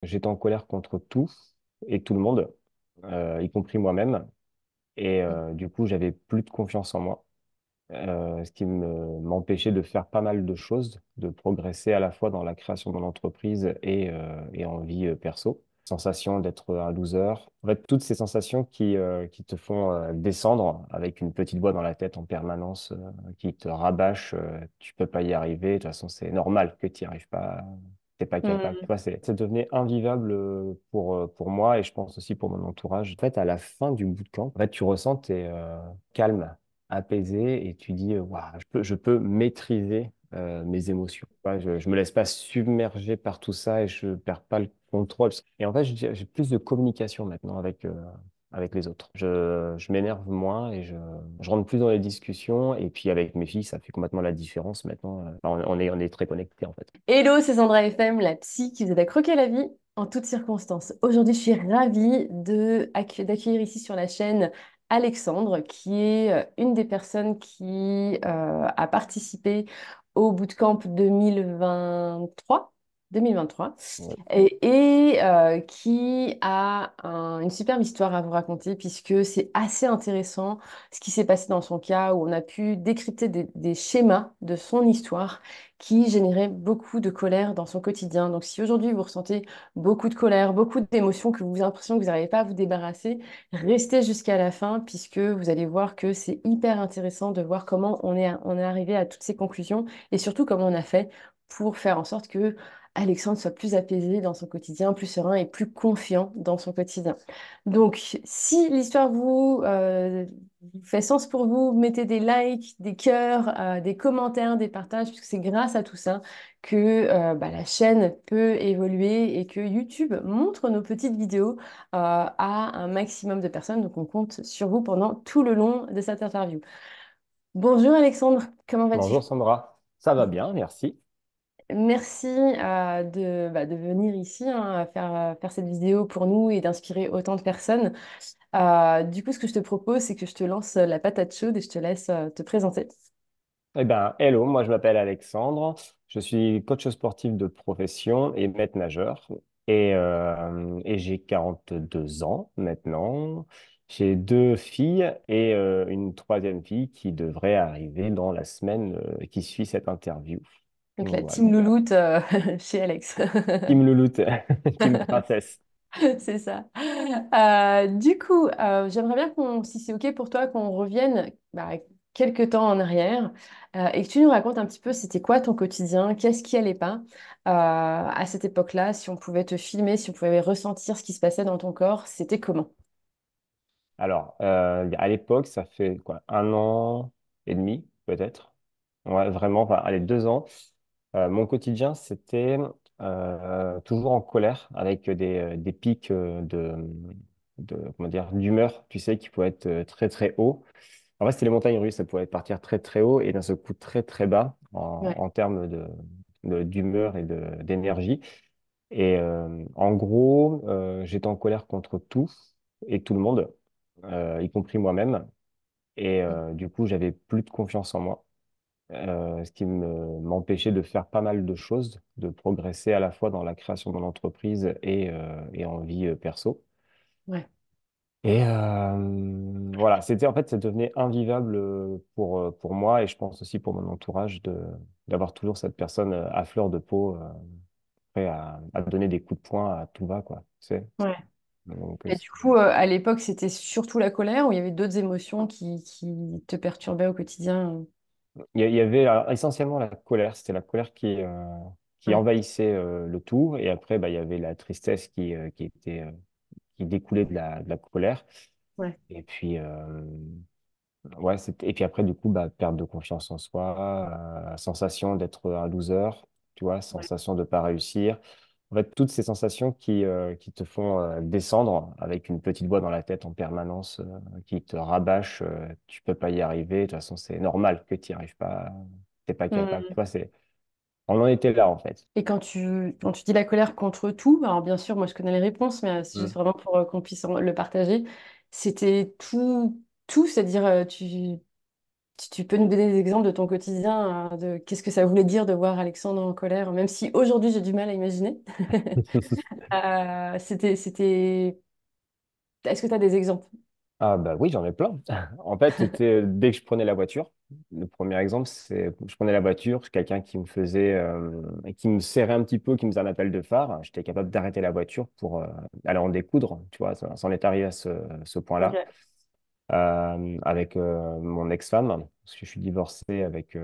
J'étais en colère contre tout et tout le monde, y compris moi-même. Et du coup, j'avais plus de confiance en moi, ce qui m'empêchait de faire pas mal de choses, de progresser à la fois dans la création de mon entreprise et en vie perso. Sensation d'être un loser. En fait, toutes ces sensations qui te font descendre avec une petite voix dans la tête en permanence, qui te rabâche, tu peux pas y arriver, de toute façon, c'est normal que tu n'y arrives pas, t'es pas capable. Tu Hmm. vois, c'est devenu invivable pour moi et je pense aussi pour mon entourage. En fait, à la fin du bootcamp, en fait, tu ressens, t'es calme, apaisé et tu dis, waouh, je peux maîtriser mes émotions. Ouais, je me laisse pas submerger par tout ça et je perds pas le contrôle. Et en fait, j'ai plus de communication maintenant avec les autres. Je m'énerve moins et je rentre plus dans les discussions. Et puis avec mes filles, ça fait complètement la différence maintenant. Enfin, on est très connectés en fait. Hello, c'est Sandra FM, la psy qui vous aide à croquer la vie en toutes circonstances. Aujourd'hui, je suis ravie d'accueillir ici sur la chaîne Alexandre, qui est une des personnes qui a participé au bootcamp 2023. 2023 Ouais. qui a une superbe histoire à vous raconter puisque c'est assez intéressant ce qui s'est passé dans son cas où on a pu décrypter des schémas de son histoire qui générait beaucoup de colère dans son quotidien. Donc si aujourd'hui vous ressentez beaucoup de colère, beaucoup d'émotions, que vous avez l'impression que vous n'arrivez pas à vous débarrasser, restez jusqu'à la fin puisque vous allez voir que c'est hyper intéressant de voir comment on est arrivé à toutes ces conclusions et surtout comment on a fait pour faire en sorte que Alexandre soit plus apaisé dans son quotidien, plus serein et plus confiant dans son quotidien. Donc, si l'histoire fait sens pour vous, mettez des likes, des cœurs, des commentaires, des partages, puisque c'est grâce à tout ça que la chaîne peut évoluer et que YouTube montre nos petites vidéos à un maximum de personnes. Donc, on compte sur vous pendant tout le long de cette interview. Bonjour Alexandre, comment vas-tu? Bonjour Sandra, ça va bien, merci. Merci de venir ici hein, faire cette vidéo pour nous et d'inspirer autant de personnes. Du coup, ce que je te propose, c'est que je te lance la patate chaude et je te laisse te présenter. Eh ben, hello, moi je m'appelle Alexandre, je suis coach sportif de profession et maître nageur et j'ai 42 ans maintenant. J'ai deux filles et une troisième fille qui devrait arriver dans la semaine qui suit cette interview. Donc la Voilà. team louloute chez Alex. Team Louloute, Team Princesse. C'est ça. Du coup, j'aimerais bien si c'est OK pour toi, qu'on revienne quelques temps en arrière et que tu nous racontes un petit peu c'était quoi ton quotidien, qu'est-ce qui allait pas à cette époque-là, si on pouvait te filmer, si on pouvait ressentir ce qui se passait dans ton corps, c'était comment? Alors, à l'époque, ça fait quoi, 1 an et demi, peut-être. Ouais, vraiment, enfin, allez, 2 ans. Mon quotidien, c'était toujours en colère, avec des pics comment dire, d'humeur, tu sais, qui pouvaient être très, très hauts. En vrai, c'était les montagnes russes, ça pouvait partir très, très haut et d'un seul coup très, très bas Ouais. en termes d'humeur et d'énergie. Et en gros, j'étais en colère contre tout et tout le monde, y compris moi-même. Et du coup, j'avais plus de confiance en moi, ce qui m'empêchait de faire pas mal de choses, de progresser à la fois dans la création de mon entreprise et en vie perso. Ouais. Et voilà, en fait, ça devenait invivable pour moi et je pense aussi pour mon entourage d'avoir toujours cette personne à fleur de peau, prêt à donner des coups de poing à tout va, quoi. Tu sais. Ouais. Donc, Et du coup, à l'époque, c'était surtout la colère ou il y avait d'autres émotions qui te perturbaient au quotidien? il y avait essentiellement la colère. C'était la colère qui Ouais. envahissait le tout. Et après, bah, il y avait la tristesse qui découlait de la colère. Ouais. Et puis, ouais, et puis après, du coup, bah, perte de confiance en soi, sensation d'être un loser, tu vois, Ouais. sensation de pas réussir. En fait, toutes ces sensations qui te font descendre avec une petite voix dans la tête en permanence, qui te rabâche, tu peux pas y arriver, de toute façon, c'est normal que tu n'y arrives pas, t'es pas capable. Tu Hmm. vois, on en était là, en fait. Et quand tu dis la colère contre tout, alors bien sûr, moi je connais les réponses, mais c'est juste Mm. vraiment pour qu'on puisse le partager. C'était tout, c'est-à-dire tu peux nous donner des exemples de ton quotidien, de qu'est-ce que ça voulait dire de voir Alexandre en colère, même si aujourd'hui j'ai du mal à imaginer. Est-ce que tu as des exemples? Ah bah oui, j'en ai plein. En fait, c'était dès que je prenais la voiture. Le premier exemple, c'est je prenais la voiture, quelqu'un qui me faisait, qui me serrait un petit peu, qui me faisait un appel de phare. J'étais capable d'arrêter la voiture pour aller en découdre. Tu vois, ça en est arrivé à ce point-là. Ok. Avec mon ex-femme, parce que je suis divorcé avec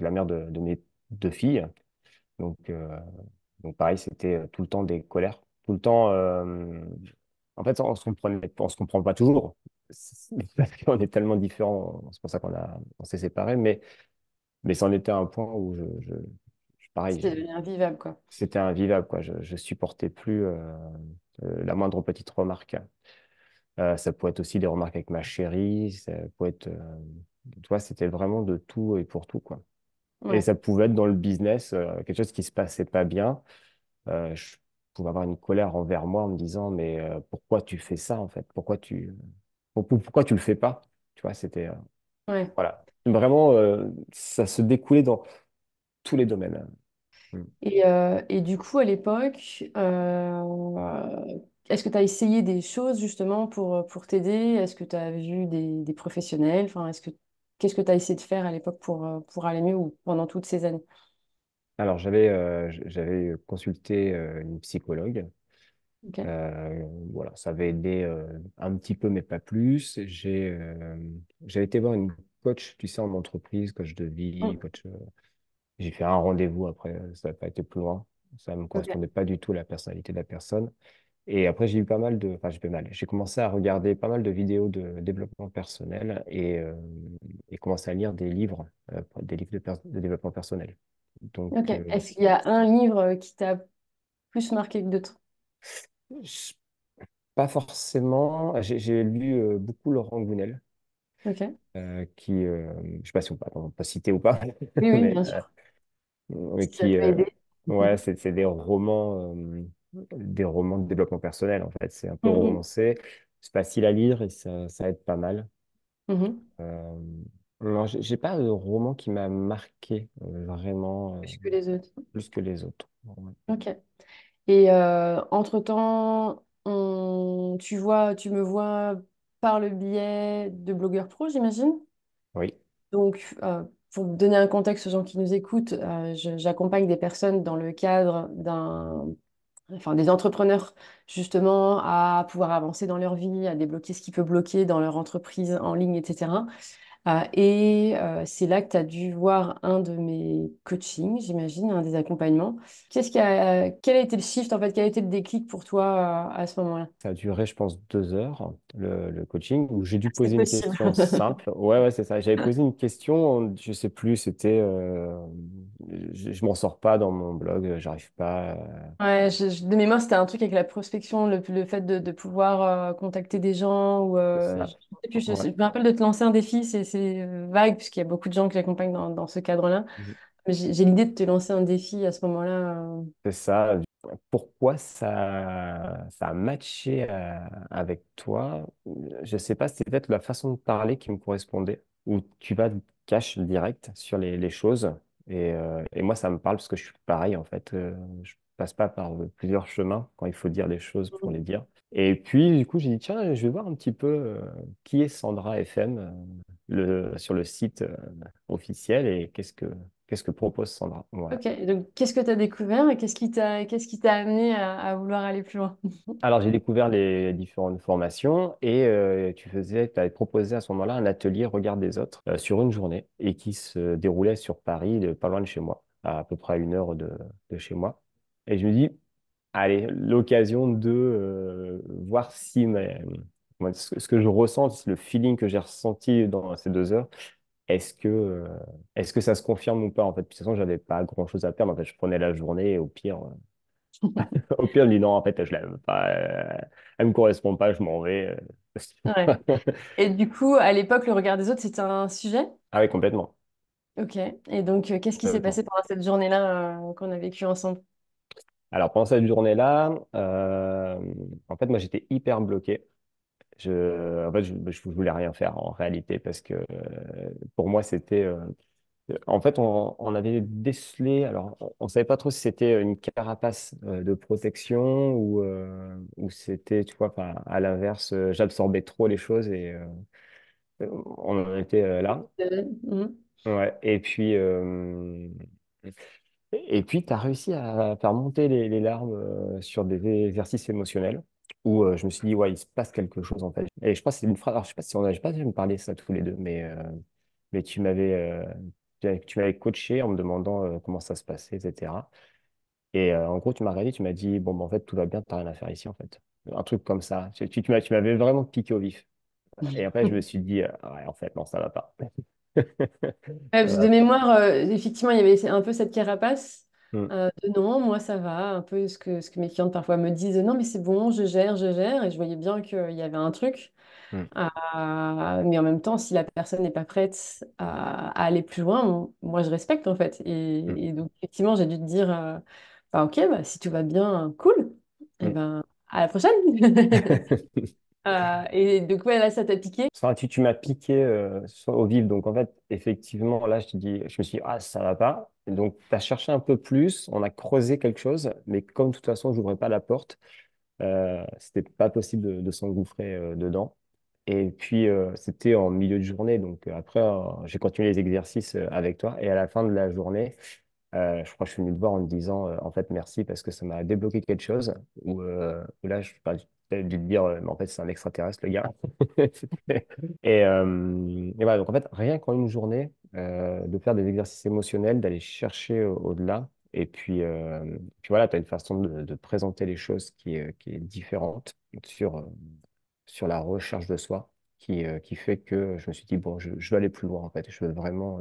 la mère de mes deux filles. Donc, euh, donc pareil, c'était tout le temps des colères. Tout le temps. En fait, on se comprend pas toujours. Parce qu'on est tellement différents. C'est pour ça on s'est séparés. Mais c'en était un point où pareil, C'était devenu invivable, quoi. c'était invivable, quoi. Je supportais plus la moindre petite remarque. Ça pouvait être aussi des remarques avec ma chérie. Ça pouvait être, tu vois, c'était vraiment de tout et pour tout, quoi. Et Ouais, ça pouvait être dans le business, quelque chose qui se passait pas bien. Je pouvais avoir une colère envers moi en me disant, mais pourquoi tu fais ça en fait? Pourquoi tu le fais pas? Tu vois, c'était ouais. voilà. Vraiment, ça se découlait dans tous les domaines. Mm. Et du coup, à l'époque, est-ce que tu as essayé des choses justement pour t'aider? Est-ce que tu as vu des professionnels? Enfin, qu'est-ce que tu as essayé de faire à l'époque pour aller mieux ou pendant toutes ces années? Alors, j'avais consulté une psychologue. Ok. Voilà, ça avait aidé un petit peu, mais pas plus. J'ai été voir une coach, tu sais, en entreprise, coach de vie, Mm. coach. J'ai fait un rendez-vous après, ça n'a pas été plus loin. Ça ne me correspondait Ok. pas du tout à la personnalité de la personne. Et après, j'ai eu pas mal de, enfin, j'ai fait mal. J'ai commencé à regarder pas mal de vidéos de développement personnel et commencé à lire des livres, des livres de développement personnel. Donc, Ok. Est-ce qu'il y a un livre qui t'a plus marqué que d'autres? je- pas forcément. J'ai lu beaucoup Laurent Gounel, Ok. qui, je sais pas si on peut citer ou pas, Oui, oui, mais bien sûr. oui, Si ça peut aider. ouais, c'est des romans de développement personnel en fait. C'est un peu Mhm. romancé, c'est facile à lire et ça aide pas mal. Mhm. Euh, non, j'ai pas de roman qui m'a marqué vraiment Plus que les autres. plus que les autres. Ouais. Ok. Et entre-temps, tu me vois par le biais de blogueurs pro, j'imagine. Oui, Donc, pour donner un contexte aux gens qui nous écoutent, j'accompagne des personnes dans le cadre enfin, des entrepreneurs, justement, à pouvoir avancer dans leur vie, à débloquer ce qui peut bloquer dans leur entreprise en ligne, etc. C'est là que tu as dû voir un de mes coachings, j'imagine, un des accompagnements. Quel a été le shift, en fait, quel a été le déclic pour toi à ce moment-là? ça a duré, je pense, 2 heures, le coaching, où j'ai dû C'est poser une possible. question simple. Ouais, ouais, c'est ça. J'avais posé une question, je sais plus, c'était, je m'en sors pas dans mon blog, j'arrive pas. Ouais, de mémoire, c'était un truc avec la prospection, le fait de pouvoir contacter des gens. Ou, C'est je ça. sais plus, Ouais. je me rappelle de te lancer un défi, c'est vague, puisqu'il y a beaucoup de gens que j'accompagne dans ce cadre-là. Mais j'ai l'idée de te lancer un défi à ce moment-là. C'est ça. Pourquoi ça a matché avec toi? Je sais pas, c'était peut-être la façon de parler qui me correspondait, où tu vas cash direct sur les choses. Et moi, ça me parle parce que je suis pareil, en fait. Je passe pas par plusieurs chemins quand il faut dire les choses pour les dire. Et puis, du coup, j'ai dit, tiens, je vais voir un petit peu qui est Sandra FM sur le site officiel et qu'est-ce que propose Sandra. Voilà. Ok, donc qu'est-ce que tu as découvert et qu'est-ce qui t'a amené à vouloir aller plus loin? Alors, j'ai découvert les différentes formations et tu avais proposé à ce moment-là un atelier Regard des autres sur une journée et qui se déroulait sur Paris, pas loin de chez moi, à peu près à 1 heure de chez moi. Et je me dis, allez, l'occasion de voir si ce que je ressens, le feeling que j'ai ressenti dans ces 2 heures, est-ce que, euh, est-ce que ça se confirme ou pas en fait? Puis, de toute façon, j'avais pas grand-chose à perdre. En fait, je prenais la journée et au pire. Au pire, je dis non, en fait, je l'aime pas. Elle me correspond pas, je m'en vais. Ouais. Et du coup, à l'époque, le regard des autres, c'était un sujet? Ah oui, complètement. Ok. Et donc, qu'est-ce qui s'est passé Complètement. pendant cette journée-là qu'on a vécue ensemble? Alors, pendant cette journée-là, en fait, moi, j'étais hyper bloqué. En fait, je voulais rien faire en réalité parce que pour moi, c'était. En fait, on avait décelé. Alors, on savait pas trop si c'était une carapace de protection ou c'était, tu vois, enfin, à l'inverse, j'absorbais trop les choses et on en était là. Mhm. Ouais. Et puis, tu as réussi à faire monter les larmes sur des exercices émotionnels où je me suis dit, ouais, il se passe quelque chose en fait. Et je crois que c'est une phrase, alors je sais pas si on a, je sais pas si on parlait de ça tous les deux, mais tu m'avais coaché en me demandant comment ça se passait, etc. Et en gros, tu m'as regardé, tu m'as dit, bon, ben, en fait, tout va bien, t'as rien à faire ici en fait. Un truc comme ça. Tu m'avais vraiment piqué au vif. Et après, je me suis dit, ouais, en fait, non, ça va pas. Ouais, Ça parce que de va pas. mémoire, effectivement, il y avait un peu cette carapace Hmm, de non, moi ça va, un peu ce que mes clientes parfois me disent, non mais c'est bon, je gère, et je voyais bien qu'il y avait un truc. hmm, Mais en même temps, si la personne n'est pas prête à aller plus loin, moi je respecte en fait. hmm, Et donc effectivement, j'ai dû te dire, bah, ok, bah, si tout va bien, cool, et hmm. ben à la prochaine. Et donc ouais, là ça t'a piqué. Enfin, tu m'as piqué au vif. Donc, en fait, effectivement, là, je me suis dit, ah, ça va pas. Et donc, tu as cherché un peu plus. On a creusé quelque chose. Mais comme de toute façon, je n'ouvrais pas la porte, c'était pas possible de s'engouffrer dedans. Et puis, c'était en milieu de journée. Donc, après, j'ai continué les exercices avec toi. Et à la fin de la journée, je crois que je suis venu te voir en me disant, en fait, merci parce que ça m'a débloqué quelque chose. Où là, je pas, j'ai dû te dire, mais en fait, c'est un extraterrestre, le gars. Et voilà, donc en fait, rien qu'en une journée, de faire des exercices émotionnels, d'aller chercher au-delà. Et puis voilà, tu as une façon de présenter les choses qui est différente sur la recherche de soi, qui fait que je me suis dit, bon, je veux aller plus loin, en fait. Je veux vraiment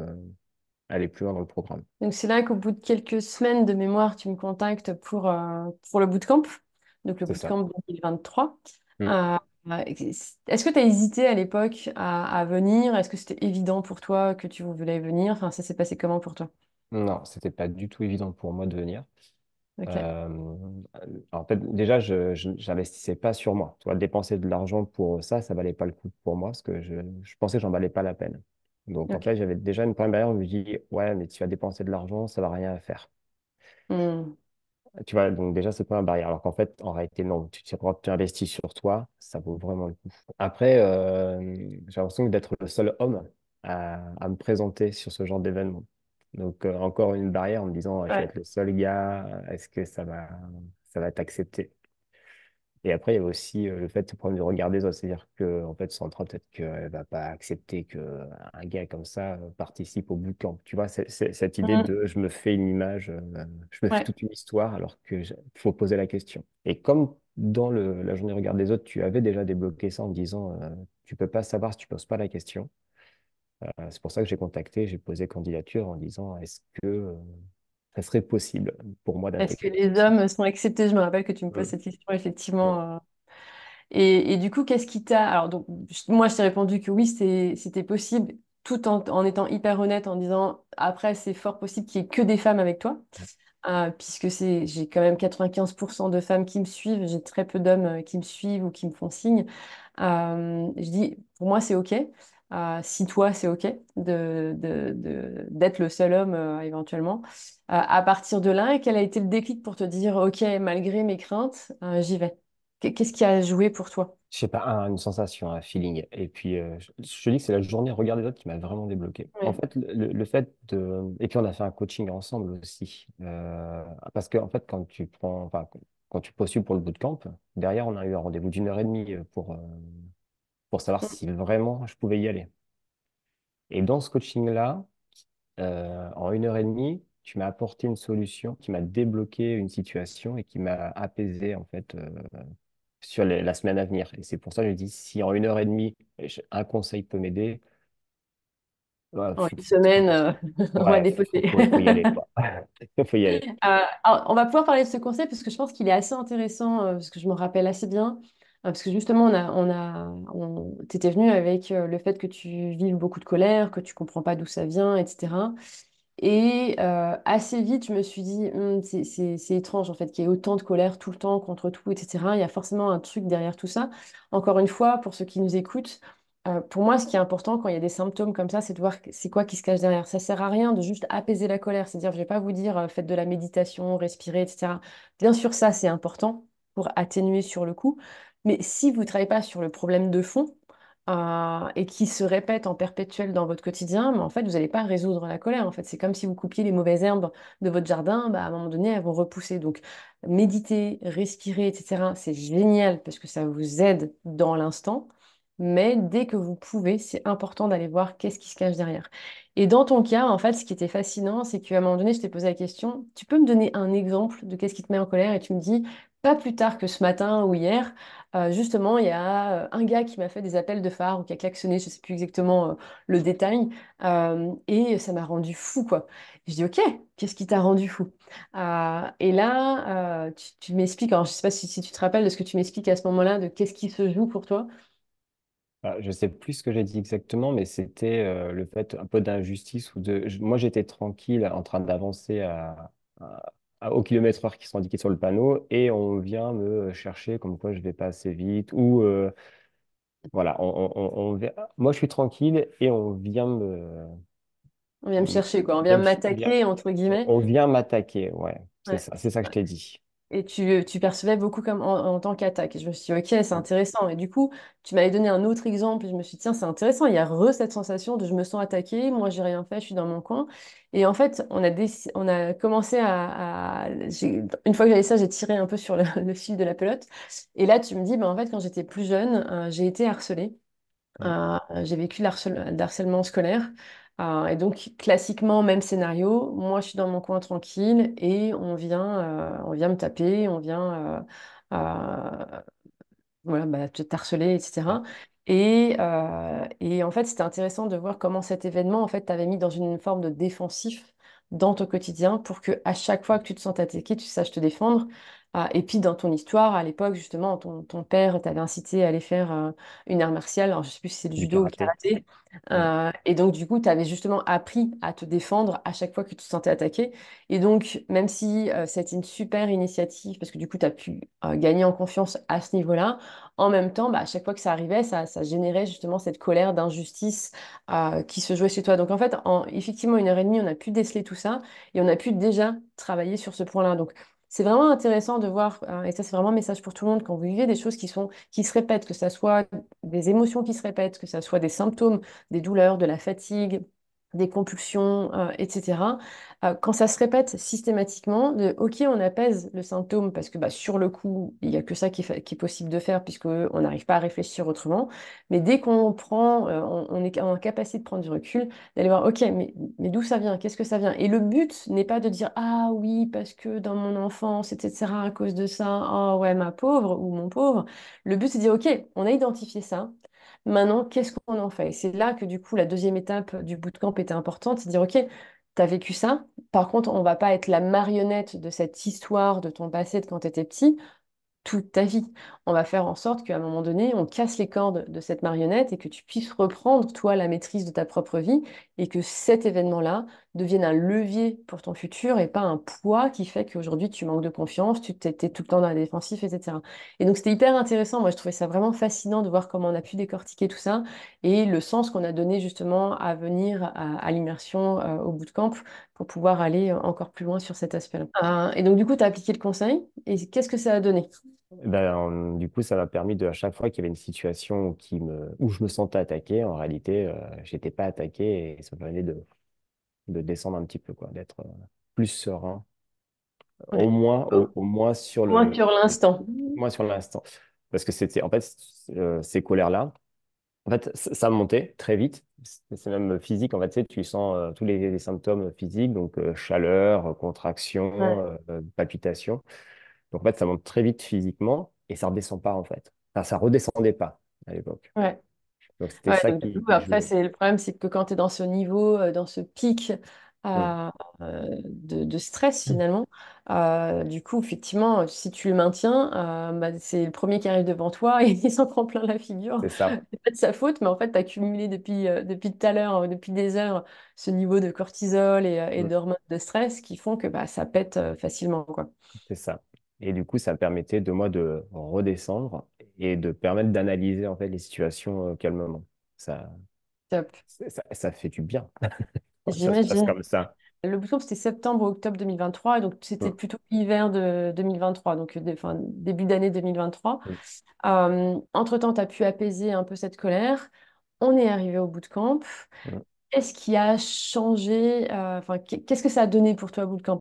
aller plus loin dans le programme. Donc c'est là qu'au bout de quelques semaines de mémoire, tu me contactes pour le bootcamp, donc le C'est ça. bootcamp 2023. Mm. Euh, Est-ce que tu as hésité à l'époque à venir? Est-ce que c'était évident pour toi que tu voulais venir? Enfin, ça s'est passé comment pour toi? Non, c'était pas du tout évident pour moi de venir. Ok. Euh, en fait, déjà, j'investissais pas sur moi. Tu vois, dépenser de l'argent pour ça, ça valait pas le coup pour moi parce que je pensais que j'en valais pas la peine. Donc, en Ok. fait, j'avais déjà une première barrière où je me dis, ouais, mais tu vas dépenser de l'argent, ça va rien faire. Hmm. Tu vois, donc déjà, c'est pas une barrière. Alors qu'en fait, en réalité, non. Quand tu investis sur toi, ça vaut vraiment le coup. Après, j'ai l'impression d'être le seul homme à me présenter sur ce genre d'événement. Donc, encore une barrière en me disant, je vais Ouais. être le seul gars, est-ce que ça va être accepté? Et après, il y a aussi le fait de prendre le regard des autres. C'est-à-dire que, en fait, Sandra, peut-être qu'elle va pas accepter qu'un gars comme ça participe au bootcamp. Tu vois, cette idée Hmm. de je me fais une image, je me fais Ouais. toute une histoire, alors que faut poser la question. Et comme dans la journée regard des autres, tu avais déjà débloqué ça en me disant tu peux pas savoir si tu poses pas la question. C'est pour ça que j'ai contacté, j'ai posé candidature en disant est-ce que ça serait possible pour moi Est-ce que d'intégrer les ceci? hommes sont acceptés? Je me rappelle que tu me poses Mm, cette question, mm, effectivement. Et du coup, qu'est-ce qui t'a... Alors, donc, moi, je t'ai répondu que oui, c'était possible, tout en étant hyper honnête, en disant, après, c'est fort possible qu'il n'y ait que des femmes avec toi, puisque j'ai quand même 95% de femmes qui me suivent, j'ai très peu d'hommes qui me suivent ou qui me font signe. Je dis, pour moi, c'est OK. Si toi, c'est OK d'être le seul homme éventuellement. À partir de là, quel a été le déclic pour te dire, OK, malgré mes craintes, j'y vais? Qu'est-ce qui a joué pour toi? Je sais pas, une sensation, un feeling. Et puis, je te dis que c'est la journée Regard des autres qui m'a vraiment débloqué. En Ouais. fait, le fait de... Et puis, on a fait un coaching ensemble aussi. Parce que, en fait, quand tu postules pour le bootcamp, derrière, on a eu un rendez-vous d'une heure et demie pour savoir Mm. si vraiment je pouvais y aller. Et dans ce coaching-là, en une heure et demie, tu m'as apporté une solution qui m'a débloqué une situation et qui m'a apaisé, en fait, sur la semaine à venir. Et c'est pour ça que je dis, si en une heure et demie, un conseil peut m'aider, ouais, En une semaine, on va ouais, dépoter. faut y aller, quoi. Faut y aller. Alors, on va pouvoir parler de ce concept parce que je pense qu'il est assez intéressant, parce que je me rappelle assez bien. Parce que justement, t'étais venu avec le fait que tu vives beaucoup de colère, que tu comprends pas d'où ça vient, etc. Et assez vite, je me suis dit, c'est étrange en fait qu'il y ait autant de colère tout le temps contre tout, etc. Il y a forcément un truc derrière tout ça. Encore une fois, pour ceux qui nous écoutent, pour moi, ce qui est important quand il y a des symptômes comme ça, c'est de voir c'est quoi qui se cache derrière. Ça sert à rien de juste apaiser la colère. C'est-à-dire, je vais pas vous dire, faites de la méditation, respirez, etc. Bien sûr, ça, c'est important pour atténuer sur le coup. Mais si vous ne travaillez pas sur le problème de fond, et qui se répète en perpétuel dans votre quotidien, mais en fait, vous n'allez pas résoudre la colère. En fait, c'est comme si vous coupiez les mauvaises herbes de votre jardin, bah, à un moment donné, elles vont repousser. Donc, méditer, respirer, etc., c'est génial parce que ça vous aide dans l'instant. Mais dès que vous pouvez, c'est important d'aller voir qu'est-ce qui se cache derrière. Et dans ton cas, en fait, ce qui était fascinant, c'est qu'à un moment donné, je t'ai posé la question, tu peux me donner un exemple de qu'est-ce qui te met en colère? Et tu me dis, pas plus tard que ce matin ou hier, justement, il y a un gars qui m'a fait des appels de phare ou qui a klaxonné, je ne sais plus exactement le détail, et ça m'a rendu fou, quoi. Je dis, ok, qu'est-ce qui t'a rendu fou? Et là, tu m'expliques, alors je ne sais pas si tu te rappelles de ce que tu m'expliques à ce moment-là, de qu'est-ce qui se joue pour toi. Je sais plus ce que j'ai dit exactement, mais c'était le fait un peu d'injustice ou moi, j'étais tranquille en train d'avancer au kilomètre heure qui sont indiqués sur le panneau et on vient me chercher comme quoi je vais pas assez vite ou voilà, moi, je suis tranquille et On vient me chercher, quoi. On vient vient me ch- m'attaquer, entre guillemets. on vient m'attaquer. Ouais, Ouais. c'est ça que je t'ai dit. Et tu percevais beaucoup comme en tant qu'attaque. Et je me suis dit, ok, c'est intéressant. Et du coup, tu m'avais donné un autre exemple. Et je me suis dit, tiens, c'est intéressant. Il y a cette sensation de je me sens attaquée, moi, j'ai rien fait, je suis dans mon coin. Et en fait, on a commencé une fois que j'avais ça, j'ai tiré un peu sur le fil de la pelote. Et là, tu me dis, bah, en fait, quand j'étais plus jeune, j'ai été harcelée. Ouais. J'ai vécu d'harcèlement scolaire. Et donc, classiquement, même scénario. Moi, je suis dans mon coin tranquille et on vient me taper, on vient voilà, bah, te harceler, etc. Et en fait, c'était intéressant de voir comment cet événement, en fait, t'avait mis dans une forme de défensif dans ton quotidien pour que à chaque fois que tu te sens attaqué, tu saches te défendre. Et puis, dans ton histoire, à l'époque, justement, ton père t'avait incité à aller faire une art martiale. Alors, je sais plus si c'est le Du judo ou le karaté. karaté. Ouais. Et donc, du coup, tu avais justement appris à te défendre à chaque fois que tu te sentais attaqué. Et donc, même si c'était une super initiative, parce que du coup, tu as pu gagner en confiance à ce niveau-là, en même temps, bah, à chaque fois que ça arrivait, ça générait justement cette colère d'injustice qui se jouait chez toi. Donc en fait, en effectivement 1 heure et demie, on a pu déceler tout ça et on a pu déjà travailler sur ce point-là. Donc c'est vraiment intéressant de voir, et ça c'est vraiment un message pour tout le monde, quand vous vivez des choses qui se répètent, que ça soit des émotions qui se répètent, que ça soit des symptômes, des douleurs, de la fatigue, des compulsions, etc. Quand ça se répète systématiquement, OK, on apaise le symptôme parce que bah, sur le coup, il n'y a que ça qui est possible de faire puisqu'on n'arrive pas à réfléchir autrement. Mais dès qu'on prend, on est en capacité de prendre du recul, d'aller voir, OK, mais d'où ça vient? Qu'est-ce que ça vient? Et le but n'est pas de dire, ah oui, parce que dans mon enfance, etc., à cause de ça, oh ouais, ma pauvre ou mon pauvre. Le but, c'est de dire, OK, on a identifié ça. Maintenant, qu'est-ce qu'on en fait? Et c'est là que du coup, la deuxième étape du bootcamp était importante, c'est de dire, OK, tu as vécu ça. Par contre, on va pas être la marionnette de cette histoire de ton passé de quand tu étais petit toute ta vie. On va faire en sorte qu'à un moment donné, on casse les cordes de cette marionnette et que tu puisses reprendre, toi, la maîtrise de ta propre vie et que cet événement-là devienne un levier pour ton futur et pas un poids qui fait qu'aujourd'hui, tu manques de confiance, tu t'étais tout le temps dans la défensive, etc. Et donc, c'était hyper intéressant. Moi, je trouvais ça vraiment fascinant de voir comment on a pu décortiquer tout ça et le sens qu'on a donné justement à venir à l'immersion au bootcamp pour pouvoir aller encore plus loin sur cet aspect-là. Et donc, du coup, tu as appliqué le conseil et qu'est-ce que ça a donné? Du coup, ça m'a permis à chaque fois qu'il y avait une situation où je me sentais attaqué, en réalité, j'étais pas attaqué et ça me permet de descendre un petit peu, quoi, d'être plus serein, Ouais. au moins sur Moi, sur l'instant. moins sur l'instant. Parce que en fait, ces colères-là, en fait, ça montait très vite. C'est même physique. En fait, tu sais, tu sens tous les symptômes physiques, donc chaleur, contraction, Ouais. palpitation. Donc, en fait, ça monte très vite physiquement et ça redescend pas, en fait. Enfin, ça redescendait pas à l'époque. Ouais. Donc, c'était Ouais, ça donc du qui coup, après, jouait. c'est le problème, c'est que quand tu es dans ce niveau, dans ce pic Mm. de stress finalement. Du coup, effectivement, si tu le maintiens, bah, c'est le premier qui arrive devant toi et il s'en prend plein la figure. C'est ça, C'est pas de sa faute, mais en fait, tu as cumulé depuis tout à l'heure, depuis des heures, ce niveau de cortisol et Mm. d'hormones de stress qui font que bah, ça pète facilement, quoi. c'est ça. Et du coup, ça me permettait de moi de redescendre et de permettre d'analyser en fait les situations calmement. Ça, Top. ça fait du bien. Ça se passe J'imagine. comme ça. Le bootcamp, c'était septembre-octobre 2023, et donc c'était Mm. plutôt l'hiver de 2023, donc enfin, début d'année 2023. Mm. Entre-temps, tu as pu apaiser un peu cette colère. On est arrivé au bootcamp. Mm. Qu'est-ce qui a changé, enfin, qu'est-ce que ça a donné pour toi, bootcamp?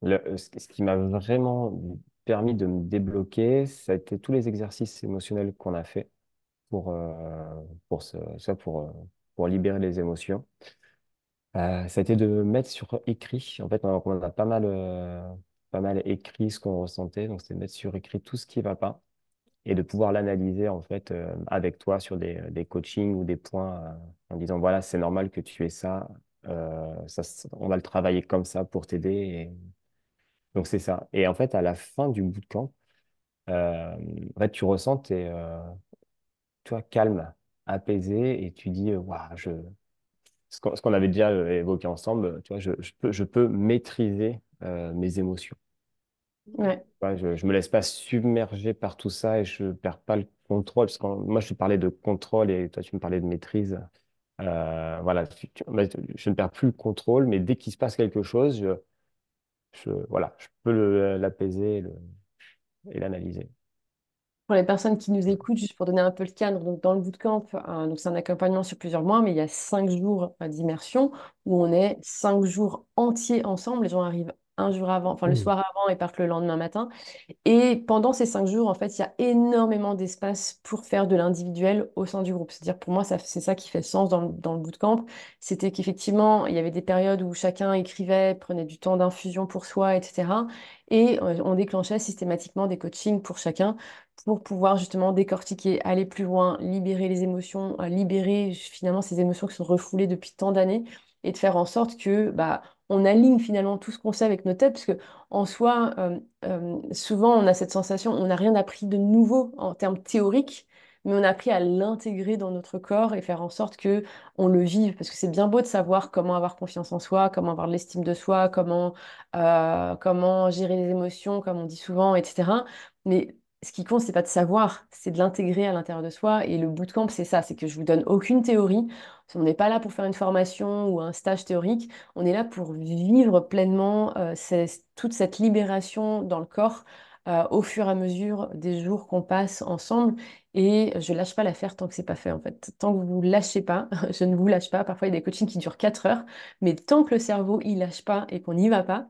Ce qui m'a vraiment permis de me débloquer, ça a été tous les exercices émotionnels qu'on a fait pour libérer les émotions. Ça a été de mettre sur écrit. En fait, on a pas mal écrit ce qu'on ressentait. Donc, c'est de mettre sur écrit tout ce qui va pas et de pouvoir l'analyser, en fait, avec toi sur des coachings ou des points, en disant, voilà, c'est normal que tu aies ça. On va le travailler comme ça pour t'aider. Donc, c'est ça. Et en fait, à la fin du bootcamp, en fait, tu ressens, toi, calme, apaisé et tu dis, waouh, ce qu'on avait déjà évoqué ensemble, tu vois, je peux maîtriser mes émotions. Ouais. Ouais, je me laisse pas submerger par tout ça et je perds pas le contrôle. Parce que moi, je te parlais de contrôle et toi, tu me parlais de maîtrise. Voilà, je ne perds plus le contrôle, mais dès qu'il se passe quelque chose, voilà, je peux l'apaiser et l'analyser. Pour les personnes qui nous écoutent, juste pour donner un peu le cadre, donc dans le bootcamp, donc c'est un accompagnement sur plusieurs mois, mais il y a 5 jours d'immersion où on est 5 jours entiers ensemble. Les gens arrivent un jour avant, enfin le Mm. soir avant et partent le lendemain matin. Et pendant ces 5 jours, en fait, il y a énormément d'espace pour faire de l'individuel au sein du groupe. C'est-à-dire, pour moi, c'est ça qui fait sens dans le bootcamp. C'était qu'effectivement, il y avait des périodes où chacun écrivait, prenait du temps d'infusion pour soi, etc. Et on déclenchait systématiquement des coachings pour chacun pour pouvoir justement décortiquer, aller plus loin, libérer les émotions, libérer finalement ces émotions qui sont refoulées depuis tant d'années et de faire en sorte que bah, on aligne finalement tout ce qu'on sait avec nos têtes, parce que en soi, souvent, on a cette sensation, on n'a rien appris de nouveau en termes théoriques, mais on a appris à l'intégrer dans notre corps et faire en sorte que on le vive. Parce que c'est bien beau de savoir comment avoir confiance en soi, comment avoir de l'estime de soi, comment gérer les émotions, comme on dit souvent, etc. Mais ce qui compte, c'est pas de savoir, c'est de l'intégrer à l'intérieur de soi. Et le bootcamp, c'est ça, c'est que je vous donne aucune théorie. On n'est pas là pour faire une formation ou un stage théorique. On est là pour vivre pleinement toute cette libération dans le corps au fur et à mesure des jours qu'on passe ensemble. Et je lâche pas l'affaire tant que c'est pas fait en fait. Tant que vous lâchez pas, je ne vous lâche pas. Parfois, il y a des coachings qui durent 4 heures, mais tant que le cerveau il lâche pas et qu'on n'y va pas,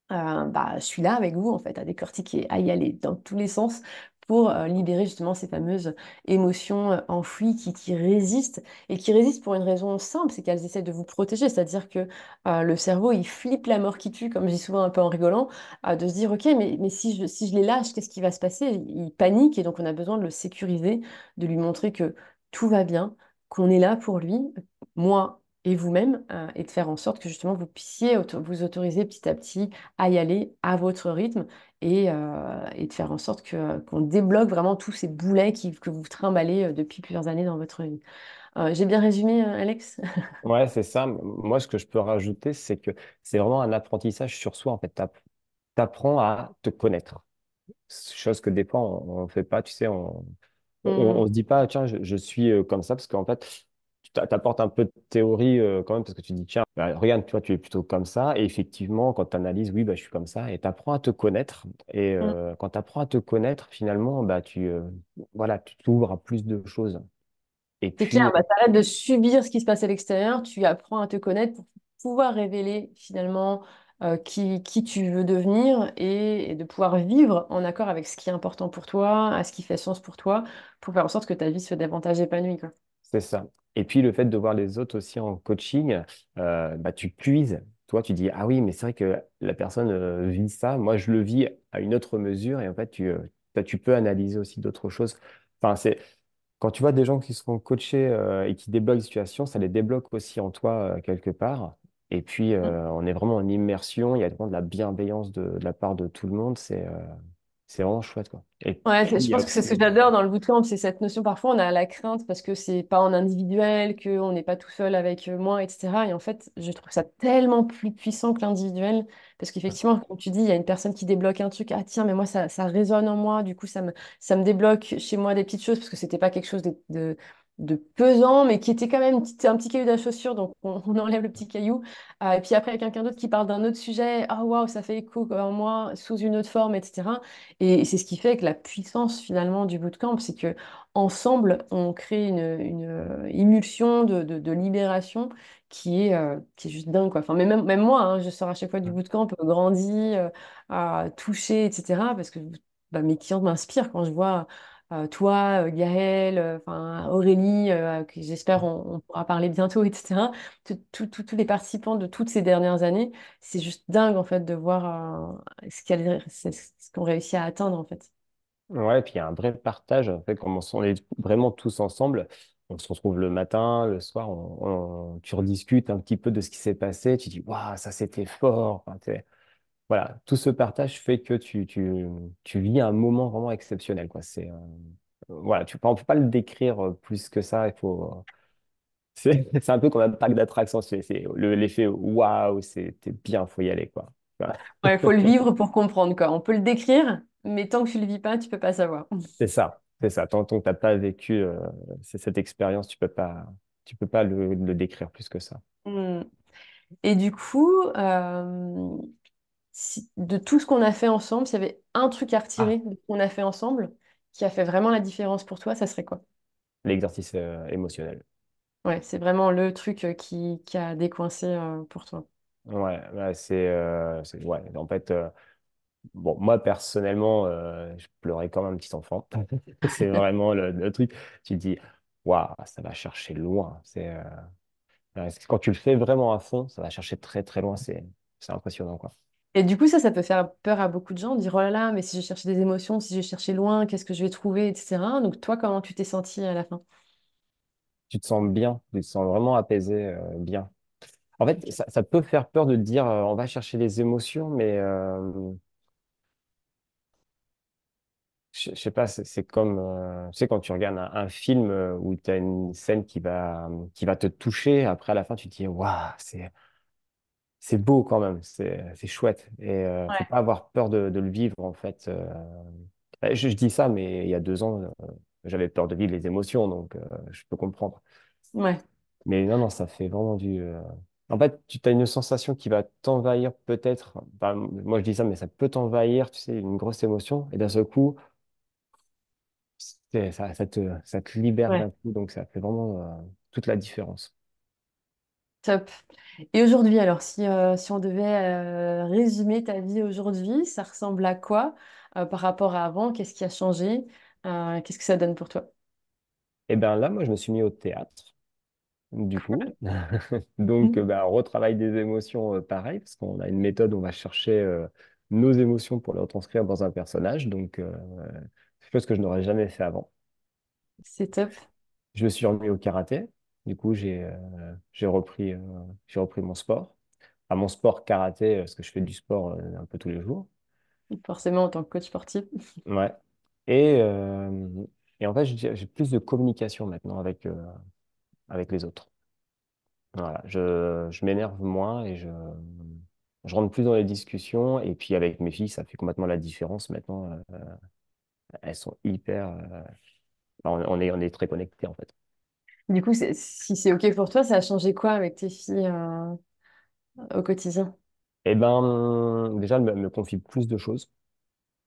bah, je suis là avec vous en fait à décortiquer, à y aller dans tous les sens pour libérer justement ces fameuses émotions enfouies qui résistent et qui résistent pour une raison simple, c'est qu'elles essaient de vous protéger. C'est-à-dire que le cerveau, il flippe la mort qui tue, comme je dis souvent un peu en rigolant, de se dire, ok, mais si je les lâche, qu'est-ce qui va se passer? Il panique et donc on a besoin de le sécuriser, de lui montrer que tout va bien, qu'on est là pour lui, moi et vous-même, et de faire en sorte que justement vous puissiez vous autoriser petit à petit à y aller à votre rythme et de faire en sorte qu'on débloque vraiment tous ces boulets que vous trimballez depuis plusieurs années dans votre vie. J'ai bien résumé, Alex? Ouais, c'est ça. Moi, ce que je peux rajouter, c'est que c'est vraiment un apprentissage sur soi. En fait, t'apprends à te connaître. Chose que des fois, on ne fait pas. Tu sais, Hmm, on se dit pas, tiens, je suis comme ça, parce qu'en fait, t'apportes un peu de théorie quand même, parce que tu dis, tiens, bah, regarde, toi, tu es plutôt comme ça. Et effectivement, quand tu analyses, oui, bah, je suis comme ça. Et tu apprends à te connaître. Et hmm. quand tu apprends à te connaître, finalement, bah, voilà, tu t'ouvres à plus de choses. Et C'est clair, puis, bah, t'arrêtes de subir ce qui se passe à l'extérieur, tu apprends à te connaître pour pouvoir révéler finalement qui tu veux devenir et de pouvoir vivre en accord avec ce qui est important pour toi, à ce qui fait sens pour toi, pour faire en sorte que ta vie soit davantage épanouie, quoi. c'est ça. Et puis le fait de voir les autres aussi en coaching, bah, tu puises. Toi, tu dis, ah oui, mais c'est vrai que la personne vit ça. Moi, je le vis à une autre mesure. Et en fait, tu peux analyser aussi d'autres choses. Enfin, quand tu vois des gens qui seront coachés et qui débloquent des situations, ça les débloque aussi en toi quelque part. Et puis, on est vraiment en immersion. Il y a vraiment de la bienveillance de la part de tout le monde. C'est vraiment chouette, quoi. Et Ouais, puis, il je y a pense que c'est ce aussi, que j'adore dans le bootcamp, c'est cette notion. Parfois, on a la crainte parce que c'est pas en individuel, qu'on n'est pas tout seul avec moi, etc. Et en fait, je trouve ça tellement plus puissant que l'individuel. Parce qu'effectivement, comme tu dis, il y a une personne qui débloque un truc. Ah tiens, mais moi, ça résonne en moi. Du coup, ça me débloque chez moi des petites choses parce que c'était pas quelque chose de pesant, mais qui était quand même un petit caillou dans la chaussure. Donc, on enlève le petit caillou. Et puis après, il y a quelqu'un d'autre qui parle d'un autre sujet. Ah waouh, ça fait écho en moi sous une autre forme, etc. Et c'est ce qui fait que la puissance finalement du bootcamp, c'est que ensemble, on crée une émulsion de libération qui est juste dingue, quoi. Enfin, mais même moi, hein, je sors à chaque fois du bootcamp grandi, touché, etc. Parce que bah, mes clients m'inspirent quand je vois toi, Gaël, enfin, Aurélie, que j'espère on pourra parler bientôt, etc. Tous les participants de toutes ces dernières années, c'est juste dingue en fait de voir ce qu'on réussit à atteindre en fait. ouais, et puis il y a un vrai partage. En fait, comme on est vraiment tous ensemble, on se retrouve le matin, le soir, tu rediscutes un petit peu de ce qui s'est passé. Tu dis, waouh, ça c'était fort. Enfin, voilà, tout ce partage fait que tu vis un moment vraiment exceptionnel, quoi. Voilà, on peut pas le décrire plus que ça. C'est un peu comme un parc d'attractions. L'effet waouh, t'es bien, faut y aller, quoi. Voilà. Ouais, il faut le vivre pour comprendre quoi. On peut le décrire, mais tant que tu le vis pas, tu peux pas savoir. C'est ça, c'est ça. Tant que t'as pas vécu cette expérience, tu peux pas le décrire plus que ça. Hmm. Et du coup, de tout ce qu'on a fait ensemble, s'il y avait un truc à retirer Ah, de ce qu'on a fait ensemble qui a fait vraiment la différence pour toi, ça serait quoi? l'exercice émotionnel. Ouais, c'est vraiment le truc qui a décoincé pour toi. Ouais, ouais, ouais. En fait, bon, moi personnellement, je pleurais comme un petit enfant. C'est vraiment le truc. Tu te dis, waouh, ça va chercher loin. Quand tu le fais vraiment à fond, ça va chercher très très loin. C'est impressionnant, quoi. Et du coup, ça peut faire peur à beaucoup de gens, dire oh là là, mais si je cherchais des émotions, si je cherchais loin, qu'est-ce que je vais trouver, etc. Donc toi, comment tu t'es senti à la fin? Tu te sens bien, tu te sens vraiment apaisé, bien. En fait, ça peut faire peur de te dire, on va chercher les émotions, mais je sais pas, c'est comme, tu sais, quand tu regardes un film où tu as une scène qui va te toucher, après à la fin, tu te dis, waouh, c'est beau quand même, c'est chouette. Et faut Ouais. pas avoir peur de le vivre, en fait. Je dis ça, mais il y a 2 ans, j'avais peur de vivre les émotions, donc je peux comprendre. Ouais. Mais non, non, ça fait vraiment En fait, tu as une sensation qui va t'envahir peut-être. Enfin, moi, je dis ça, mais ça peut t'envahir, tu sais, une grosse émotion. Et d'un seul coup, ça te libère Ouais. d'un coup. Donc, ça fait vraiment toute la différence. Top. Et aujourd'hui, alors, si on devait résumer ta vie aujourd'hui, ça ressemble à quoi par rapport à avant? Qu'est-ce qui a changé? Qu'est-ce que ça donne pour toi? Et bien là, moi, je me suis mis au théâtre, du coup. Donc, Mhm. ben, retravail des émotions, pareil, parce qu'on a une méthode où on va chercher nos émotions pour les retranscrire dans un personnage. Donc, c'est chose que je n'aurais jamais fait avant. C'est top. Je me suis remis au karaté. Du coup, j'ai repris mon sport. À mon sport karaté, parce que je fais du sport un peu tous les jours. Forcément, en tant que coach sportif. Ouais. Et, euh, et en fait, j'ai plus de communication maintenant avec les autres. Voilà. Je m'énerve moins et je rentre plus dans les discussions. Et puis avec mes filles, ça fait complètement la différence maintenant. Elles sont hyper. Enfin, on est très connectés en fait. Du coup, si c'est OK pour toi, ça a changé quoi avec tes filles au quotidien? Et ben, déjà, elles me confient plus de choses.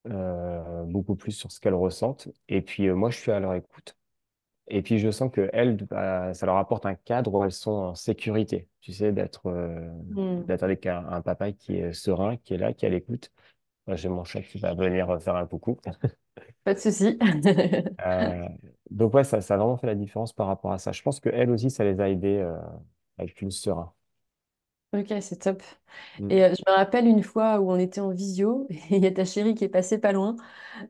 Beaucoup plus sur ce qu'elles ressentent. Et puis moi, je suis à leur écoute. Et puis je sens que elles, bah, ça leur apporte un cadre où elles sont en sécurité. Tu sais, Hmm. d'être avec un papa qui est serein, qui est là, qui est à l'écoute. Moi, j'ai mon chat qui va venir faire un coucou. Pas de souci. Euh, donc ouais, ça a vraiment fait la différence par rapport à ça. Je pense que elles aussi, ça les a aidées à être plus serein. Ok, c'est top. Mm. Et je me rappelle une fois où on était en visio et il y a ta chérie qui est passée pas loin.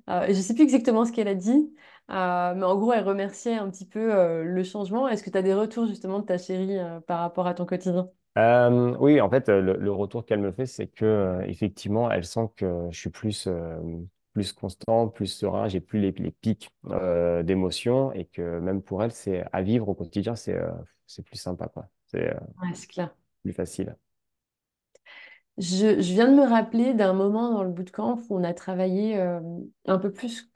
Je sais plus exactement ce qu'elle a dit, mais en gros, elle remerciait un petit peu le changement. Est-ce que tu as des retours justement de ta chérie par rapport à ton quotidien? Oui, en fait, le retour qu'elle me fait, c'est que effectivement, elle sent que je suis plus constant, plus serein, j'ai plus les pics d'émotion et que même pour elle, c'est à vivre au quotidien, c'est plus sympa, quoi. C'est Ouais, c'est clair. plus facile. Je viens de me rappeler d'un moment dans le bootcamp où on a travaillé un peu plus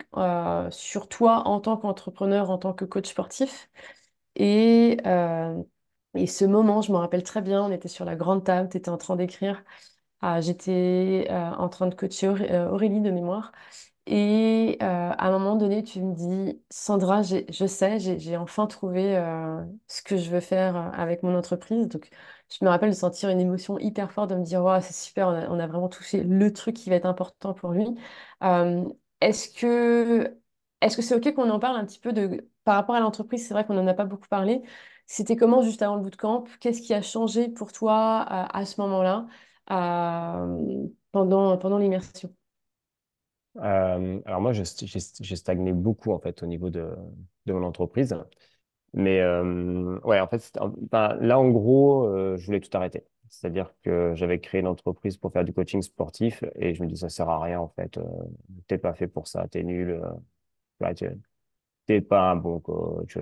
sur toi en tant qu'entrepreneur, en tant que coach sportif. Et, euh, et ce moment, je me rappelle très bien, on était sur la grande table, tu étais en train d'écrire. J'étais en train de coacher Aurélie de mémoire. Et à un moment donné, tu me dis, Sandra, je sais, j'ai enfin trouvé ce que je veux faire avec mon entreprise. Donc, je me rappelle de sentir une émotion hyper forte, de me dire, wow, c'est super, on a vraiment touché le truc qui va être important pour lui. Euh, est-ce que, est-ce que c'est OK qu'on en parle un petit peu par rapport à l'entreprise? C'est vrai qu'on n'en a pas beaucoup parlé. C'était comment juste avant le bootcamp? Qu'est-ce qui a changé pour toi à ce moment-là, pendant l'immersion? Alors moi, j'ai stagné beaucoup en fait au niveau de mon entreprise. Mais ouais, en fait, enfin, là, en gros, je voulais tout arrêter. C'est-à-dire que j'avais créé une entreprise pour faire du coaching sportif et je me dis, ça sert à rien, en fait. T'es pas fait pour ça, t'es nul. Ouais, t'es pas un bon coach.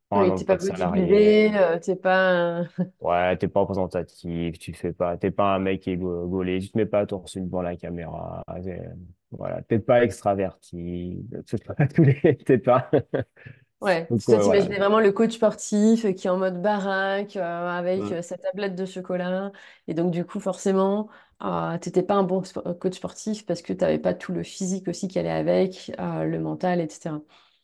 Prends un Oui, t'es pas emploi de salarié. bodybuildé, t'es pas... Ouais, t'es pas représentatif, tu fais pas, t'es pas un mec qui est gaulé, tu te mets pas torse nu devant la caméra. Voilà, t'es pas extraverti. C'est pas tous les, t'es pas. Ouais, Donc, toi voilà. t'imaginais vraiment le coach sportif qui est en mode baraque, avec Mm. sa tablette de chocolat. Et donc du coup, forcément, t'étais pas un bon coach sportif parce que t'avais pas tout le physique aussi qui allait avec, le mental, etc.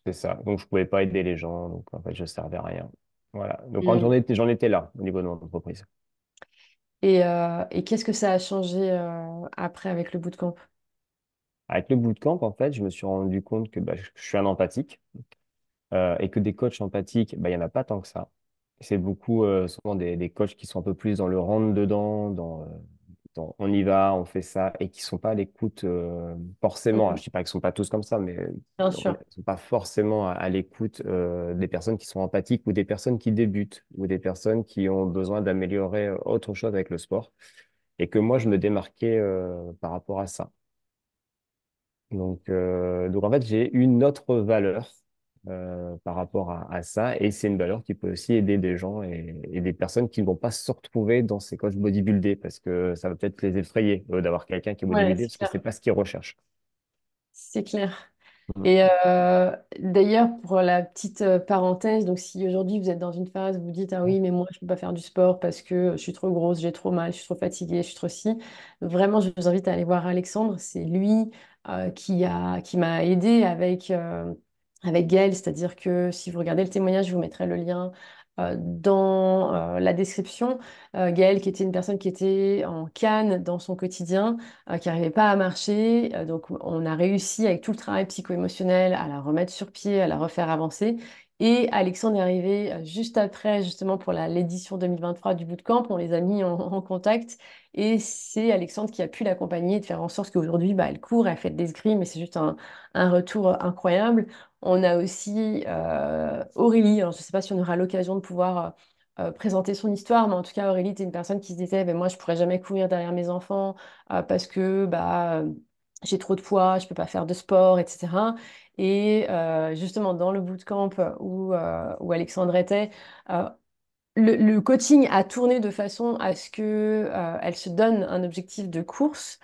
C'est ça. Donc, je pouvais pas aider les gens. Donc, en fait, je servais à rien. Voilà. Donc, quand Mm. j'en étais là, au niveau de mon entreprise. Et qu'est-ce que ça a changé après avec le bootcamp? Avec le bootcamp, en fait, je me suis rendu compte que bah, je suis un empathique et que des coachs empathiques, bah, il y en a pas tant que ça. C'est beaucoup, souvent des coachs qui sont un peu plus dans le rentre-dedans, on y va, on fait ça, et qui sont pas à l'écoute forcément. Mm. Je dis pas qu'ils sont pas tous comme ça, mais Bien ils sûr. sont pas forcément à l'écoute des personnes qui sont empathiques ou des personnes qui débutent ou des personnes qui ont besoin d'améliorer autre chose avec le sport. Et que moi, je me démarquais par rapport à ça. Donc en fait, j'ai une autre valeur par rapport à ça, et c'est une valeur qui peut aussi aider des gens et des personnes qui ne vont pas se retrouver dans ces coachs bodybuildés parce que ça va peut-être les effrayer d'avoir quelqu'un qui est Ouais, bodybuildé c'est parce que c'est clair. pas ce qu'ils recherchent. C'est clair. Mm. Et d'ailleurs, pour la petite parenthèse, donc si aujourd'hui vous êtes dans une phase où vous dites, ah oui, mais moi je peux pas faire du sport parce que je suis trop grosse, j'ai trop mal, je suis trop fatiguée, je suis trop ci, vraiment je vous invite à aller voir Alexandre. C'est lui qui m'a aidé avec Gaël, c'est-à-dire que si vous regardez le témoignage, je vous mettrai le lien dans la description. Gaël, qui était une personne qui était en canne dans son quotidien, qui n'arrivait pas à marcher. Donc, on a réussi avec tout le travail psycho-émotionnel à la remettre sur pied, à la refaire avancer. Et Alexandre est arrivé juste après, justement, pour l'édition 2023 du bootcamp. On les a mis en contact. Et c'est Alexandre qui a pu l'accompagner et de faire en sorte qu'aujourd'hui, bah, elle court, elle fait de l'escrime et c'est juste un retour incroyable. On a aussi Aurélie. Alors, je ne sais pas si on aura l'occasion de pouvoir présenter son histoire, mais en tout cas, Aurélie était une personne qui se disait, ben, moi, je pourrais jamais courir derrière mes enfants parce que j'ai trop de poids, je peux pas faire de sport, etc. Et justement, dans le bootcamp où Alexandre était, euh, le coaching a tourné de façon à ce que elle se donne un objectif de course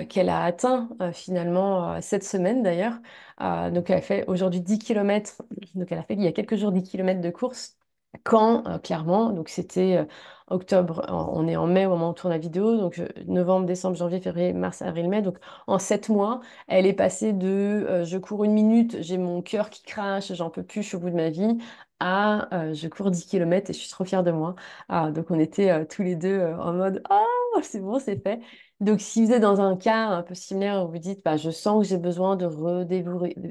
qu'elle a atteint finalement cette semaine d'ailleurs. Donc elle fait aujourd'hui 10 kilomètres. Donc elle a fait il y a quelques jours 10 kilomètres de course. Quand, clairement, donc c'était octobre, on est en mai au moment où on tourne la vidéo, donc novembre, décembre, janvier, février, mars, avril, mai, donc en 7 mois, elle est passée de je cours une minute, j'ai mon cœur qui crache, j'en peux plus, je suis au bout de ma vie, à je cours 10 kilomètres et je suis trop fière de moi. Donc on était tous les deux en mode oh, c'est bon, c'est fait. Donc si vous êtes dans un cas un peu similaire où vous dites bah, je sens que j'ai besoin de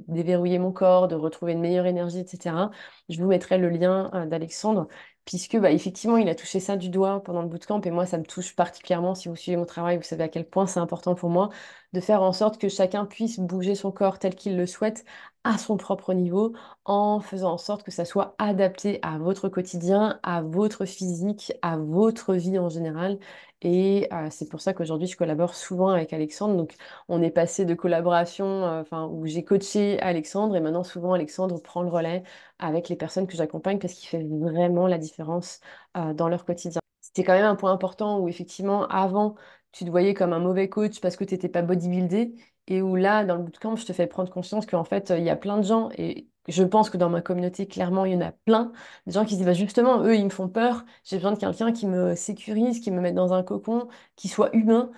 déverrouiller mon corps, de retrouver une meilleure énergie, etc., je vous mettrai le lien d'Alexandre puisque bah, effectivement, il a touché ça du doigt pendant le bootcamp, et moi, ça me touche particulièrement. Si vous suivez mon travail, vous savez à quel point c'est important pour moi de faire en sorte que chacun puisse bouger son corps tel qu'il le souhaite à son propre niveau, en faisant en sorte que ça soit adapté à votre quotidien, à votre physique, à votre vie en général. Et c'est pour ça qu'aujourd'hui, je collabore souvent avec Alexandre. Donc, on est passé de collaboration, enfin, où j'ai coaché Alexandre, et maintenant, souvent, Alexandre prend le relais avec les personnes que j'accompagne parce qu'il fait vraiment la différence dans leur quotidien. C'était quand même un point important où, effectivement, avant, tu te voyais comme un mauvais coach parce que tu n'étais pas bodybuildé, et où là, dans le bootcamp, je te fais prendre conscience qu'en fait, il y a plein de gens, et je pense que dans ma communauté, clairement, il y en a plein, des gens qui se disent, bah, justement, eux, ils me font peur, j'ai besoin de quelqu'un qui me sécurise, qui me mette dans un cocon, qui soit humain,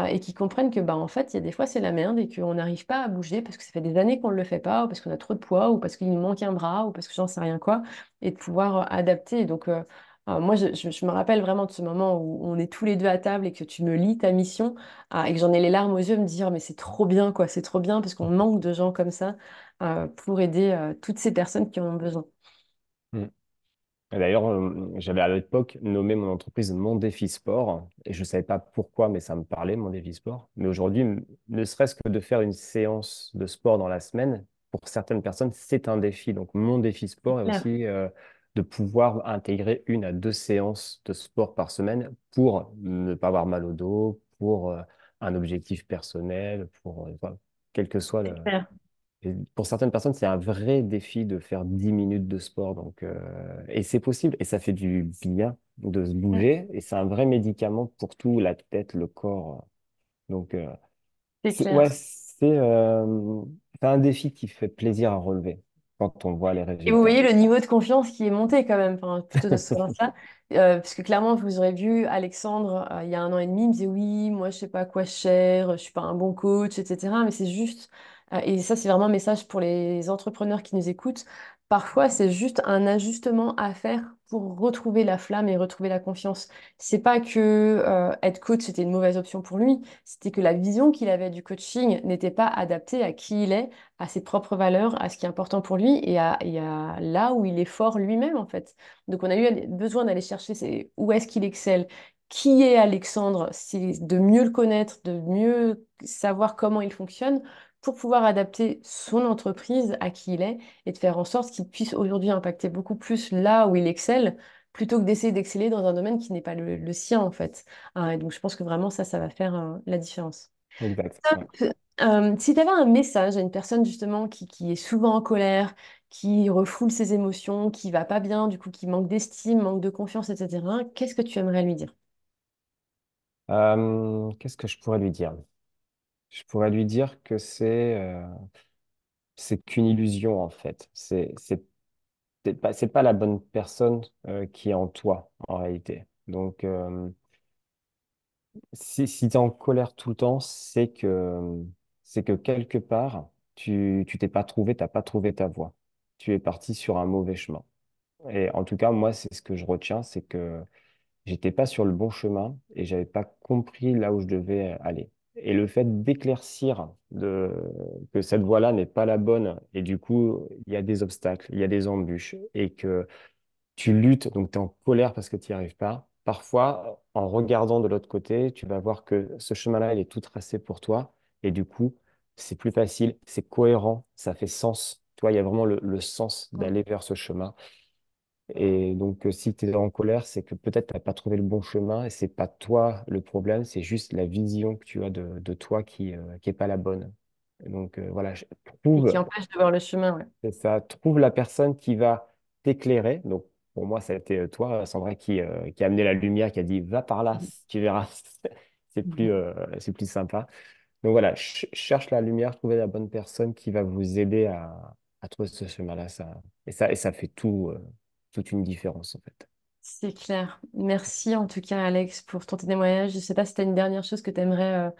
et qui comprennent que, bah, en fait, il y a des fois, c'est la merde et qu'on n'arrive pas à bouger parce que ça fait des années qu'on ne le fait pas, ou parce qu'on a trop de poids, ou parce qu'il nous manque un bras, ou parce que j'en sais rien quoi, et de pouvoir adapter. Et donc, moi, je me rappelle vraiment de ce moment où on est tous les deux à table et que tu me lis ta mission, et que j'en ai les larmes aux yeux, me dire, mais c'est trop bien, quoi, c'est trop bien parce qu'on manque de gens comme ça pour aider toutes ces personnes qui en ont besoin. Mm. Et d'ailleurs, j'avais à l'époque nommé mon entreprise Mon Défi Sport et je ne savais pas pourquoi, mais ça me parlait, Mon Défi Sport. Mais aujourd'hui, ne serait-ce que de faire une séance de sport dans la semaine, pour certaines personnes, c'est un défi. Donc, Mon Défi C'est Sport est clair, aussi de pouvoir intégrer 1 à 2 séances de sport par semaine pour ne pas avoir mal au dos, pour un objectif personnel, pour voilà, quel que soit c'est le, clair. et pour certaines personnes, c'est un vrai défi de faire 10 minutes de sport. Donc, et c'est possible. Et ça fait du bien de se Mm, bouger. Et c'est un vrai médicament pour tout, la tête, le corps. Donc, c'est c'est, clair. ouais, c'est un défi qui fait plaisir à relever quand on voit les Et vous résultats. voyez le niveau de confiance qui est monté quand même, enfin, plutôt dans ce sens-là. Parce que clairement, vous aurez vu Alexandre, il y a 1 an et demi, il me disait oui, moi je sais pas à quoi je sers, je suis pas un bon coach, etc. Mais c'est juste, et ça c'est vraiment un message pour les entrepreneurs qui nous écoutent, parfois c'est juste un ajustement à faire pour retrouver la flamme et retrouver la confiance. C'est pas que être coach c'était une mauvaise option pour lui, c'était que la vision qu'il avait du coaching n'était pas adaptée à qui il est, à ses propres valeurs, à ce qui est important pour lui, et à là où il est fort lui-même, en fait. Donc, on a eu besoin d'aller chercher où est-ce qu'il excelle, qui est Alexandre, c'est de mieux le connaître, de mieux savoir comment il fonctionne pour pouvoir adapter son entreprise à qui il est et de faire en sorte qu'il puisse aujourd'hui impacter beaucoup plus là où il excelle plutôt que d'essayer d'exceller dans un domaine qui n'est pas le sien, en fait. Et donc, je pense que vraiment, ça va faire la différence. Exact. Ouais. Si tu avais un message à une personne justement qui est souvent en colère, qui refoule ses émotions, qui va pas bien, du coup qui manque d'estime, manque de confiance, etc., qu'est-ce que tu aimerais lui dire? Qu'est-ce que je pourrais lui dire? Je pourrais lui dire que c'est qu'une illusion, en fait. C'est pas la bonne personne qui est en toi, en réalité. Donc, si tu es en colère tout le temps, c'est que quelque part, tu t'es pas trouvé, t'as pas trouvé ta voie. Tu es parti sur un mauvais chemin. Et en tout cas, moi, c'est ce que je retiens, c'est que j'étais pas sur le bon chemin et j'avais pas compris là où je devais aller. Et le fait d'éclaircir que cette voie-là n'est pas la bonne et du coup, il y a des obstacles, il y a des embûches et que tu luttes, donc tu es en colère parce que tu n'y arrives pas. Parfois, en regardant de l'autre côté, tu vas voir que ce chemin-là, il est tout tracé pour toi. Et du coup, c'est plus facile, c'est cohérent, ça fait sens. Tu vois, il y a vraiment le sens Mm. d'aller vers ce chemin. Et donc, si tu es en colère, c'est que peut-être tu n'as pas trouvé le bon chemin et c'est pas toi le problème, c'est juste la vision que tu as de toi qui est pas la bonne. Et donc, voilà, je Et qui trouve empêche de voir le chemin, ouais. c'est ça, trouve la personne qui va t'éclairer. Donc, pour moi, ça a été toi, Sandra, qui a amené la lumière, qui a dit, va par là, tu verras, Mhm. c'est plus sympa. Donc voilà, cherche la lumière, trouvez la bonne personne qui va vous aider à trouver ce chemin-là. Et ça fait toute une différence, en fait. C'est clair. Merci en tout cas, Alex, pour ton témoignage. Je ne sais pas si tu as une dernière chose que tu aimerais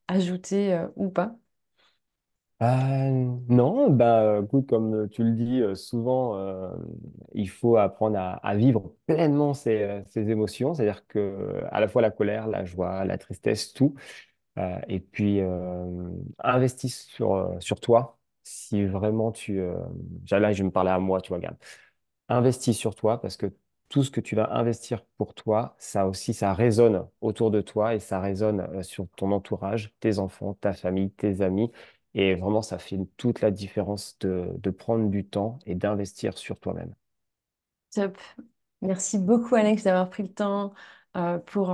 ajouter ou pas. Non, bah, écoute, comme tu le dis souvent, il faut apprendre à vivre pleinement ses émotions, c'est-à-dire que à la fois la colère, la joie, la tristesse, tout. Et puis, investis sur toi. Si vraiment là, je vais me parler à moi, tu vois, regarde. Investis sur toi parce que tout ce que tu vas investir pour toi, ça aussi, ça résonne autour de toi et ça résonne sur ton entourage, tes enfants, ta famille, tes amis. Et vraiment, ça fait toute la différence de prendre du temps et d'investir sur toi-même. Top. Merci beaucoup, Alex, d'avoir pris le temps pour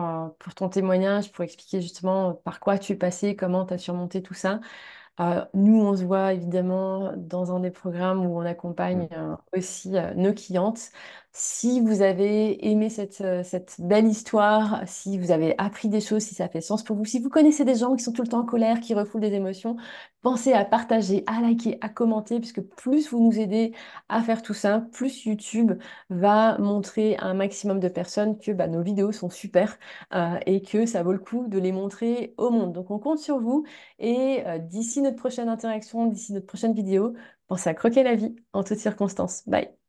ton témoignage, pour expliquer justement par quoi tu es passé, comment tu as surmonté tout ça. Nous, on se voit évidemment dans un des programmes où on accompagne Mm. aussi nos clientes. Si vous avez aimé cette belle histoire, si vous avez appris des choses, si ça fait sens pour vous, si vous connaissez des gens qui sont tout le temps en colère, qui refoulent des émotions, pensez à partager, à liker, à commenter, puisque plus vous nous aidez à faire tout ça, plus YouTube va montrer à un maximum de personnes que bah, nos vidéos sont super et que ça vaut le coup de les montrer au monde. Donc on compte sur vous. Et d'ici notre prochaine interaction, d'ici notre prochaine vidéo, pensez à croquer la vie en toutes circonstances. Bye!